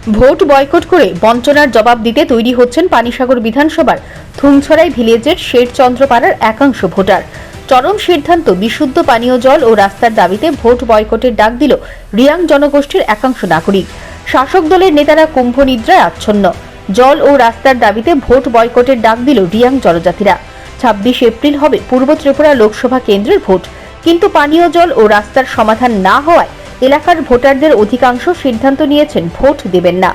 Vote boycott করে বঞ্চনার জবাব দিতে তৈরি হচ্ছেন পানিসাগর বিধানসভার থুমছড়াই ভিলেজের শেরচন্দ্রপাড়ার একাংশ ভোটার। চরম সিদ্ধান্ত বিশুদ্ধ পানীয় জল ও রাস্তার দাবিতে ভোট বয়কটের ডাক দিল রিয়াং জনগোষ্ঠীর একাংশ নাগরিক। শাসক দলের নেতারা কুম্ভ নিদ্রায় আচ্ছন্ন। জল ও রাস্তার দাবিতে ভোট বয়কটের ডাক দিল রিয়াং জনজাতিরা। ২৬ এপ্রিল হবে পূর্ব ত্রিপুরা লোকসভা কেন্দ্রের ভোট, কিন্তু পানীয় জল ও রাস্তার সমাধান না হওয়ায় এলাকার ভোটারদের অধিকাংশ সিদ্ধান্ত নিয়েছেন ভোট দেবেন না।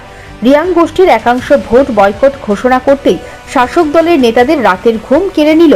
রিয়াং গোষ্ঠীর একাংশ ভোট বয়কট ঘোষণা করতেই শাসক দলের নেতাদের রাতের ঘুম কেড়ে নিল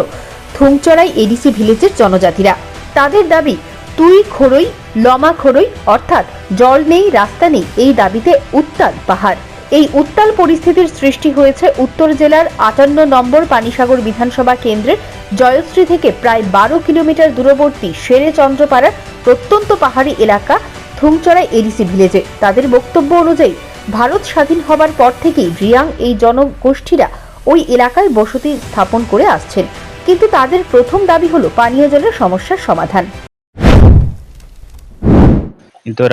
থুমচড়াই এডিসি ভিলেজের জনজাতিরা। তাদের দাবি তুই খোরই লমা খোরই, অর্থাৎ জল নেই রাস্তা নেই, এই দাবিতে উত্তাল পাহাড়। এই উত্তাল পরিস্থিতির সৃষ্টি হয়েছে উত্তর জেলার ৫৮ নম্বর পানিসাগর বিধানসভা কেন্দ্রের জয়শ্রী থেকে প্রায় ১২ কিলোমিটার দূরবর্তী শেরেচন্দ্রপাড়ার প্রত্যন্ত পাহাড়ি এলাকা থুমচড়াই এডিসি ভিলেজে। তাদের বক্তব্য অনুযায়ী ভারত স্বাধীন হবার পর থেকেই রিয়াং এই জনগোষ্ঠীরা ওই এলাকায় বসতি স্থাপন করে আসছেন, কিন্তু তাদের প্রথম দাবি হলো পানীয় জলের সমস্যার সমাধান। কিন্তু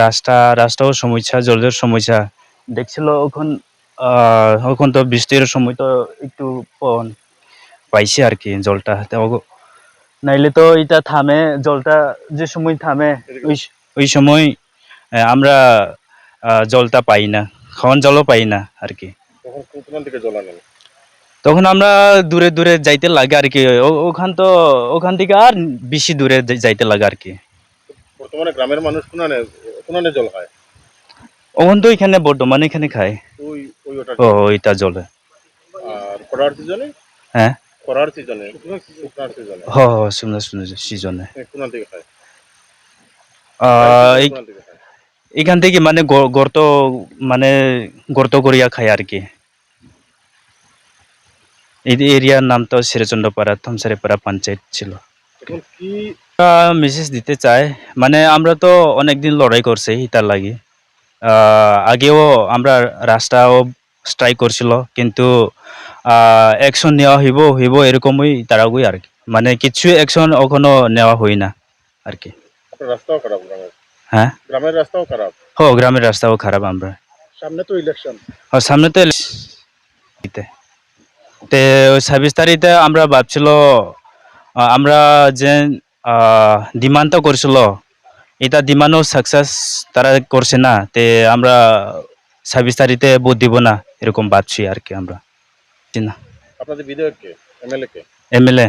রাস্তাও সমস্যা, জলের সমস্যা দেখছিল। এখন তো বৃষ্টির সময় তো একটু পাইছে আর কি জলটা, নাইলে তো এটা থামে, জলটা যে সময় থামে ওই সময় আমরা জলটা পাই না, খাওয়ান জলও পাই না আর কি। তখন আমরা দূরে দূরে যাইতে লাগে আর কি, ওখান থেকে আর বেশি দূরে যাইতে লাগে আর কি। বর্তমানে গ্রামের মানুষ কোনানে জল খায়? ওখান তো এখানে বর্তমানে এখানে খায় ওইটা জলে। আর খরার সিজনে? হ্যাঁ, খরার সিজনে, শুকনার সিজনে? শুনে সিজনে কোনা থেকে খায়? এই- এখান থেকে মানে গর্ত করিয়া খায় আর কি। এই এরিয়ার নাম তো শেরচন্দ্রপাড়া, থমসারেপাড়া পঞ্চায়েত ছিল। এখন কি মেসেজ দিতে চাই, মানে আমরা তো অনেকদিন লড়াই করছি এটার লাগি। আগেও আমরা রাস্তাও স্ট্রাইক করছিল, কিন্তু অ্যাকশন নেওয়া হইব এরকমই তারাগুই আর কি, মানে কিছু অ্যাকশন এখনো নেওয়া হয় না আর কি। রাস্তাও খারাপ গ্রামের? হ্যাঁ, গ্রামের রাস্তাও খারাপ? গ্রামের রাস্তাও খারাপ। আমরা সামনে তো ইলেকশন। সামনে তো তে ২৬ তারিখে আমরা ভাবছিল, আমরা যে ডিমান্ডটা করছিল এটা ডিমান্ডও সাকসেস তারা করছে না, তে আমরা ২৬ তারিখে ভোট দিব না এরকম ভাবছি আর কি। আমরা না, আপনাদের বিধায়ক কে, এমএলএ কে? এমএলএ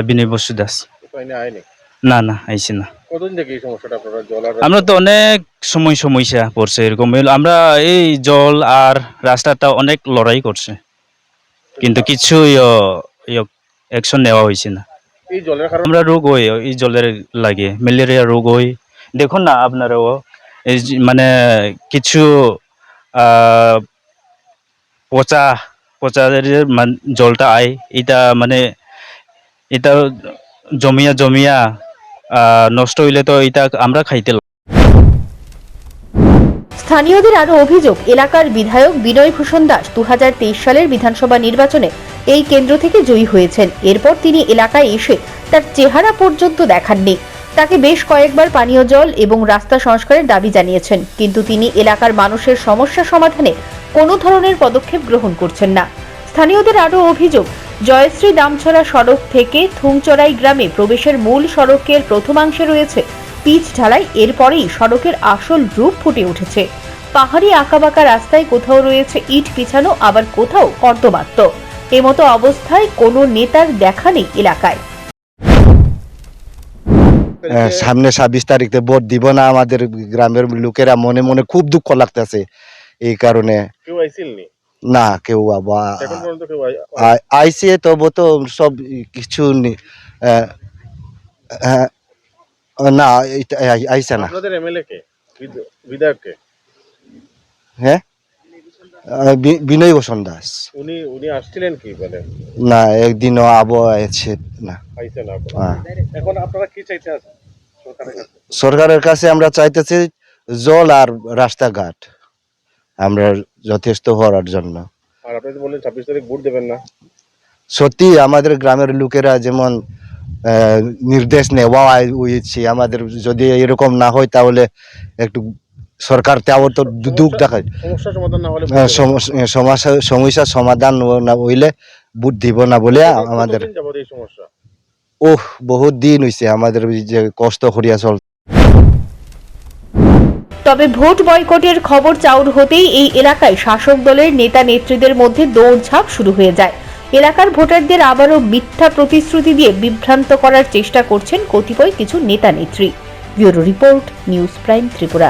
বিনয় বসু দাস। আইনি না আইসি না। কতদিন থেকে এই সমস্যাটা আপনারা জল আর আমরা তো অনেক সমস্যা পড়ছে এরকম। আমরা এই জল আর রাস্তাটা অনেক লড়াই করছে, কিন্তু কিছু অ্যাকশন নেওয়া হয়েছে না। এই জলের কারণে আমরা রোগ হই, এই জলের লাগে ম্যালেরিয়া রোগ হই। দেখুন না আপনারাও, এই মানে কিছু পচা পচা যে জলটা আয়, এটা মানে এটা জমিয়া নষ্ট হইলে তো এটা আমরা খাইতে। স্থানীয়দের আরো অভিযোগ, এলাকার বিধায়ক বিনয় ভূষণ দাস ২০২৩ সালের বিধানসভা নির্বাচনে এই কেন্দ্র থেকে জয়ী হয়েছেন। এরপর তিনি এলাকায় এসে তার চেহারা পর্যন্ত দেখাননি। তাকে বেশ কয়েকবার পানীয় জল এবং রাস্তা সংস্কারের দাবি জানিয়েছেন, কিন্তু তিনি এলাকার মানুষের সমস্যা সমাধানে কোনো ধরনের পদক্ষেপ গ্রহণ করছেন না। স্থানীয়দের আরো অভিযোগ, জয়শ্রী দামছড়া সড়ক থেকে থুমচড়াই গ্রামে প্রবেশের মূল সড়কের প্রথমাংশে রয়েছে পিচ ঢালাই, এরপরেই সড়কের আসল রূপ ফুটে উঠেছে। পাহাড়ি আঁকাবাঁকা রাস্তায় কোথাও রয়েছে ইট বিছানো, আবার কোথাও কর্দমাক্ত। এমতো অবস্থায় কোনো নেতার দেখা নেই এলাকায়। সামনে ২৬ তারিখে ভোট দিব না, আমাদের গ্রামের লোকেরা মনে মনে খুব দুঃখ লাগতেছে। এই কারণে কেউ আইসিলনি? না, কেউ এখন পর্যন্ত কেউ আইসিয়ে তবু তো সব কিছু না আইসে না। আপনাদের এমএলএ কে, বিধায়ক কে? হ্যাঁ, বিনয় ভূষণ দাস। উনি আসছিলেন কি বলে? না, একদিনও আছে না। আইসে না। হ্যাঁ। এখন আপনারা কি চাইতে আছেন সরকারের কাছে? আমরা চাইতেছি জল আর রাস্তাঘাট আমরা যথেষ্ট হওয়ার জন্য। আর আপনি তো বললেন ২৬ তারিখ ভোট দেবেন না। সত্যি আমাদের গ্রামের লোকেরা যেমন নির্দেশ নেওয়া হয়েছে, আমাদের যদি এরকম না হয় তাহলে একটু সরকার তেও তো দুঃখ দেখায় সমস্যা সমাধান না হলে সমস্যার সমাধান না হইলে ভোট দিব না বলে আমাদের কতদিন যাবত এই সমস্যা? বহুত দিন হয়েছে আমাদের ওই যে কষ্ট করিয়া চল। তবে ভোট বয়কটের খবর চাউর হতেই এই এলাকায় শাসক দলের নেতা নেত্রীদের মধ্যে দৌড়ঝাঁপ শুরু হয়ে যায়। এলাকার ভোটারদের আবারও মিথ্যা প্রতিশ্রুতি দিয়ে বিভ্রান্ত করার চেষ্টা করছেন কতিপয় কিছু নেতা নেত্রী। Bureau report, news prime Tripura.